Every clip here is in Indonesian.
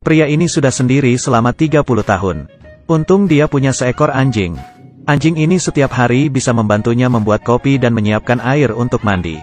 Pria ini sudah sendiri selama 30 tahun. Untung dia punya seekor anjing. Anjing ini setiap hari bisa membantunya membuat kopi dan menyiapkan air untuk mandi.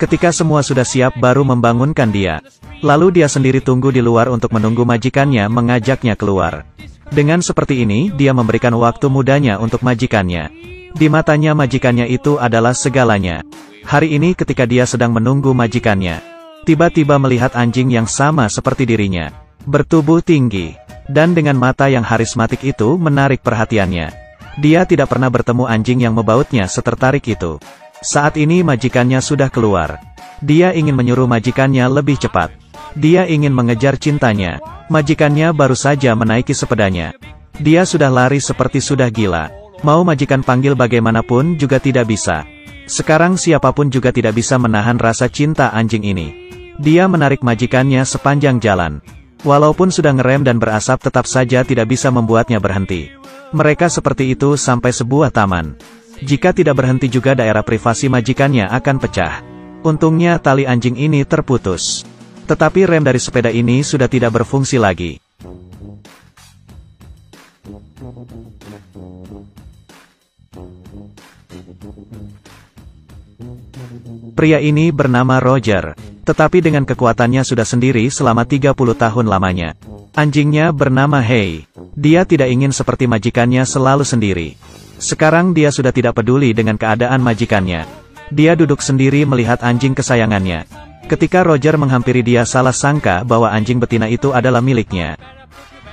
Ketika semua sudah siap baru membangunkan dia. Lalu dia sendiri tunggu di luar untuk menunggu majikannya mengajaknya keluar. Dengan seperti ini dia memberikan waktu mudanya untuk majikannya. Di matanya majikannya itu adalah segalanya. Hari ini ketika dia sedang menunggu majikannya, tiba-tiba melihat anjing yang sama seperti dirinya, bertubuh tinggi, dan dengan mata yang harismatik itu menarik perhatiannya. Dia tidak pernah bertemu anjing yang membautnya setertarik itu. Saat ini majikannya sudah keluar. Dia ingin menyuruh majikannya lebih cepat. Dia ingin mengejar cintanya. Majikannya baru saja menaiki sepedanya. Dia sudah lari seperti sudah gila. Mau majikan panggil bagaimanapun juga tidak bisa. Sekarang siapapun juga tidak bisa menahan rasa cinta anjing ini. Dia menarik majikannya sepanjang jalan. Walaupun sudah ngerem dan berasap tetap saja tidak bisa membuatnya berhenti. Mereka seperti itu sampai sebuah taman. Jika tidak berhenti juga daerah privasi majikannya akan pecah. Untungnya tali anjing ini terputus. Tetapi rem dari sepeda ini sudah tidak berfungsi lagi. Pria ini bernama Roger, tetapi dengan kekuatannya sudah sendiri selama 30 tahun lamanya. Anjingnya bernama Hey. Dia tidak ingin seperti majikannya selalu sendiri. Sekarang dia sudah tidak peduli dengan keadaan majikannya. Dia duduk sendiri melihat anjing kesayangannya. Ketika Roger menghampiri dia salah sangka bahwa anjing betina itu adalah miliknya.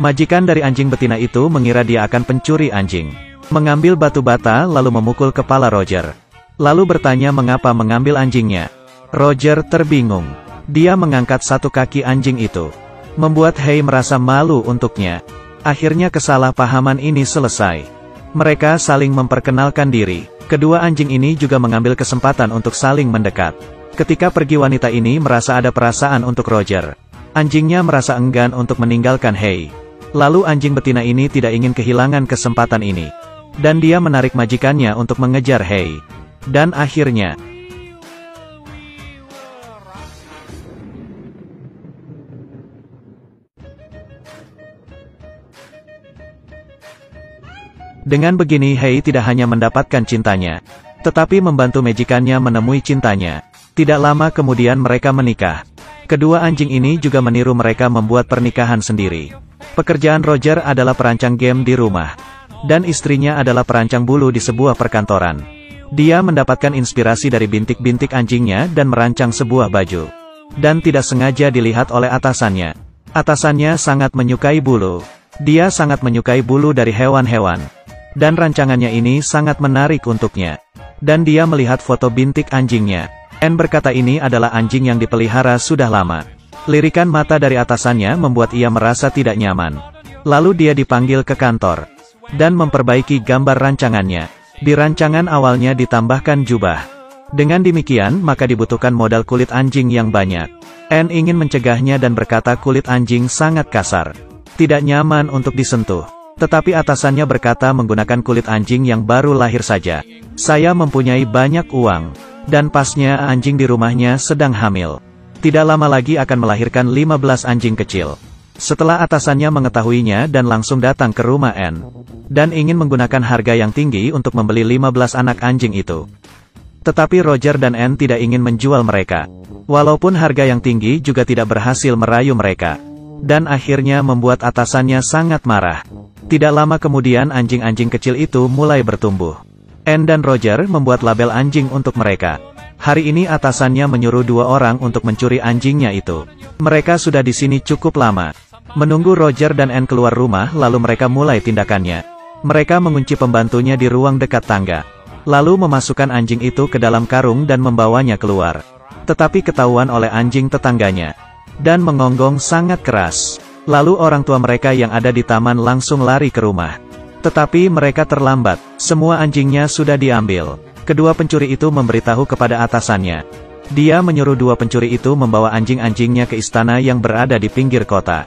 Majikan dari anjing betina itu mengira dia akan pencuri anjing. Mengambil batu bata lalu memukul kepala Roger. Lalu bertanya mengapa mengambil anjingnya. Roger terbingung. Dia mengangkat satu kaki anjing itu. Membuat Hey merasa malu untuknya. Akhirnya kesalahpahaman ini selesai. Mereka saling memperkenalkan diri. Kedua anjing ini juga mengambil kesempatan untuk saling mendekat. Ketika pergi wanita ini merasa ada perasaan untuk Roger. Anjingnya merasa enggan untuk meninggalkan Hey. Lalu anjing betina ini tidak ingin kehilangan kesempatan ini. Dan dia menarik majikannya untuk mengejar Hey. Dan akhirnya, dengan begini Hey tidak hanya mendapatkan cintanya, tetapi membantu majikannya menemui cintanya. Tidak lama kemudian mereka menikah. Kedua anjing ini juga meniru mereka membuat pernikahan sendiri. Pekerjaan Roger adalah perancang game di rumah. Dan istrinya adalah perancang bulu di sebuah perkantoran. Dia mendapatkan inspirasi dari bintik-bintik anjingnya dan merancang sebuah baju. Dan tidak sengaja dilihat oleh atasannya. Atasannya sangat menyukai bulu. Dia sangat menyukai bulu dari hewan-hewan. Dan rancangannya ini sangat menarik untuknya. Dan dia melihat foto bintik anjingnya. Anne berkata ini adalah anjing yang dipelihara sudah lama. Lirikan mata dari atasannya membuat ia merasa tidak nyaman. Lalu dia dipanggil ke kantor. Dan memperbaiki gambar rancangannya. Di rancangan awalnya ditambahkan jubah. Dengan demikian maka dibutuhkan modal kulit anjing yang banyak. Anne ingin mencegahnya dan berkata kulit anjing sangat kasar. Tidak nyaman untuk disentuh. Tetapi atasannya berkata menggunakan kulit anjing yang baru lahir saja. Saya mempunyai banyak uang. Dan pasnya anjing di rumahnya sedang hamil. Tidak lama lagi akan melahirkan 15 anjing kecil. Setelah atasannya mengetahuinya dan langsung datang ke rumah Anne. Dan ingin menggunakan harga yang tinggi untuk membeli 15 anak anjing itu. Tetapi Roger dan Anne tidak ingin menjual mereka. Walaupun harga yang tinggi juga tidak berhasil merayu mereka. Dan akhirnya membuat atasannya sangat marah. Tidak lama kemudian anjing-anjing kecil itu mulai bertumbuh. Anne dan Roger membuat label anjing untuk mereka. Hari ini atasannya menyuruh 2 orang untuk mencuri anjingnya itu. Mereka sudah di sini cukup lama. Menunggu Roger dan Anne keluar rumah lalu mereka mulai tindakannya. Mereka mengunci pembantunya di ruang dekat tangga. Lalu memasukkan anjing itu ke dalam karung dan membawanya keluar. Tetapi ketahuan oleh anjing tetangganya. Dan mengonggong sangat keras. Lalu orang tua mereka yang ada di taman langsung lari ke rumah. Tetapi mereka terlambat. Semua anjingnya sudah diambil. Kedua pencuri itu memberitahu kepada atasannya. Dia menyuruh 2 pencuri itu membawa anjing-anjingnya ke istana yang berada di pinggir kota.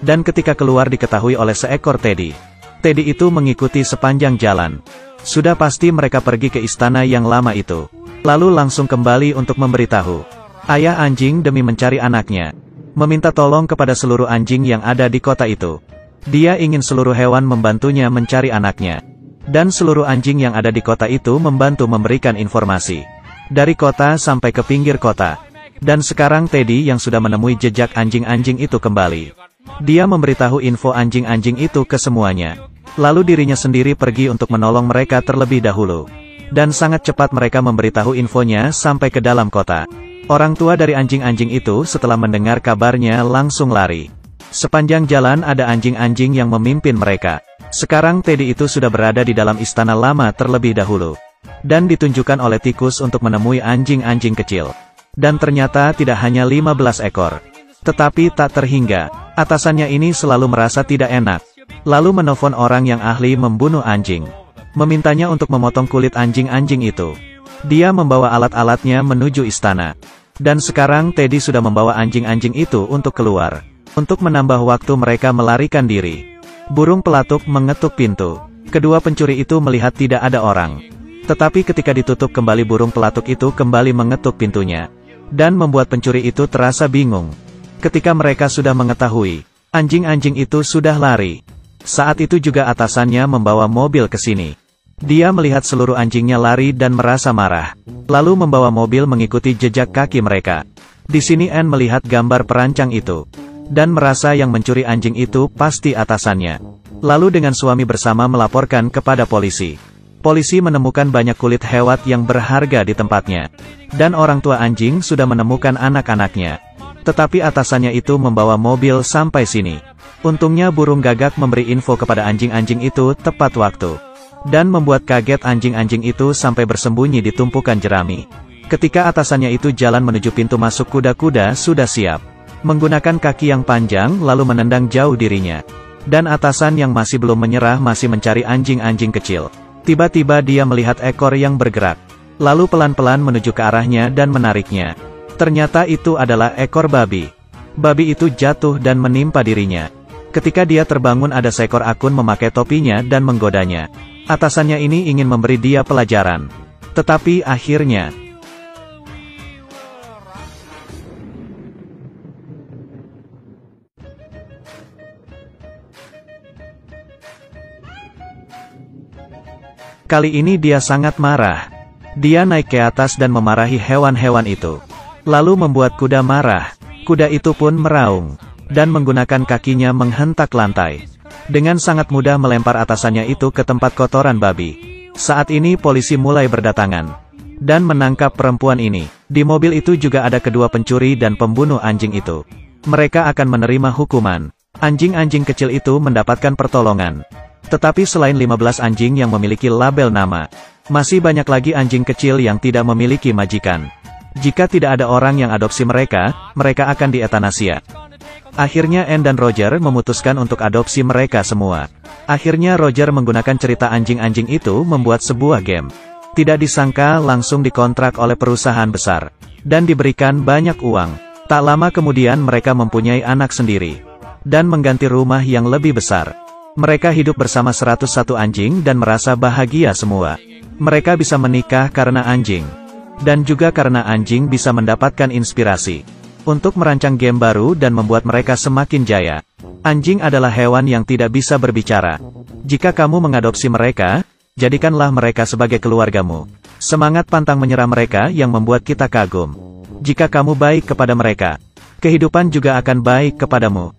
Dan ketika keluar diketahui oleh seekor Teddy. Teddy itu mengikuti sepanjang jalan. Sudah pasti mereka pergi ke istana yang lama itu. Lalu langsung kembali untuk memberitahu. Ayah anjing demi mencari anaknya. meminta tolong kepada seluruh anjing yang ada di kota itu. Dia ingin seluruh hewan membantunya mencari anaknya. Dan seluruh anjing yang ada di kota itu membantu memberikan informasi. Dari kota sampai ke pinggir kota. Dan sekarang Teddy yang sudah menemui jejak anjing-anjing itu kembali. Dia memberitahu info anjing-anjing itu ke semuanya. Lalu dirinya sendiri pergi untuk menolong mereka terlebih dahulu. Dan sangat cepat mereka memberitahu infonya sampai ke dalam kota. Orang tua dari anjing-anjing itu setelah mendengar kabarnya langsung lari. Sepanjang jalan ada anjing-anjing yang memimpin mereka. Sekarang Teddy itu sudah berada di dalam istana lama terlebih dahulu. Dan ditunjukkan oleh tikus untuk menemui anjing-anjing kecil. Dan ternyata tidak hanya 15 ekor. Tetapi tak terhingga, atasannya ini selalu merasa tidak enak. Lalu menelpon orang yang ahli membunuh anjing. Memintanya untuk memotong kulit anjing-anjing itu. Dia membawa alat-alatnya menuju istana. Dan sekarang Teddy sudah membawa anjing-anjing itu untuk keluar. Untuk menambah waktu mereka melarikan diri. Burung pelatuk mengetuk pintu. Kedua pencuri itu melihat tidak ada orang. Tetapi ketika ditutup kembali burung pelatuk itu kembali mengetuk pintunya. Dan membuat pencuri itu terasa bingung. Ketika mereka sudah mengetahui, anjing-anjing itu sudah lari. Saat itu juga atasannya membawa mobil ke sini. Dia melihat seluruh anjingnya lari dan merasa marah. Lalu membawa mobil mengikuti jejak kaki mereka. Di sini Anne melihat gambar perancang itu. Dan merasa yang mencuri anjing itu pasti atasannya. Lalu dengan suami bersama melaporkan kepada polisi. Polisi menemukan banyak kulit hewan yang berharga di tempatnya. Dan orang tua anjing sudah menemukan anak-anaknya. Tetapi atasannya itu membawa mobil sampai sini. Untungnya burung gagak memberi info kepada anjing-anjing itu tepat waktu. Dan membuat kaget anjing-anjing itu sampai bersembunyi di tumpukan jerami. Ketika atasannya itu jalan menuju pintu masuk, kuda-kuda sudah siap. Menggunakan kaki yang panjang lalu menendang jauh dirinya. Dan atasan yang masih belum menyerah masih mencari anjing-anjing kecil. Tiba-tiba dia melihat ekor yang bergerak. Lalu pelan-pelan menuju ke arahnya dan menariknya. Ternyata itu adalah ekor babi. Babi itu jatuh dan menimpa dirinya. Ketika dia terbangun ada seekor akun memakai topinya dan menggodanya. Atasannya ini ingin memberi dia pelajaran. Tetapi akhirnya... Kali ini dia sangat marah. Dia naik ke atas dan memarahi hewan-hewan itu. Lalu membuat kuda marah. Kuda itu pun meraung. Dan menggunakan kakinya menghentak lantai. Dengan sangat mudah melempar atasannya itu ke tempat kotoran babi. Saat ini polisi mulai berdatangan. Dan menangkap perempuan ini. Di mobil itu juga ada kedua pencuri dan pembunuh anjing itu. Mereka akan menerima hukuman. Anjing-anjing kecil itu mendapatkan pertolongan. Tetapi selain 15 anjing yang memiliki label nama, masih banyak lagi anjing kecil yang tidak memiliki majikan. Jika tidak ada orang yang adopsi mereka, mereka akan dietanasia. Akhirnya Anne dan Roger memutuskan untuk adopsi mereka semua. Akhirnya Roger menggunakan cerita anjing-anjing itu membuat sebuah game. Tidak disangka langsung dikontrak oleh perusahaan besar. Dan diberikan banyak uang. Tak lama kemudian mereka mempunyai anak sendiri. Dan mengganti rumah yang lebih besar. Mereka hidup bersama 101 anjing dan merasa bahagia semua. Mereka bisa menikah karena anjing. Dan juga karena anjing bisa mendapatkan inspirasi. Untuk merancang game baru dan membuat mereka semakin jaya. Anjing adalah hewan yang tidak bisa berbicara. Jika kamu mengadopsi mereka, jadikanlah mereka sebagai keluargamu. Semangat pantang menyerah mereka yang membuat kita kagum. Jika kamu baik kepada mereka, kehidupan juga akan baik kepadamu.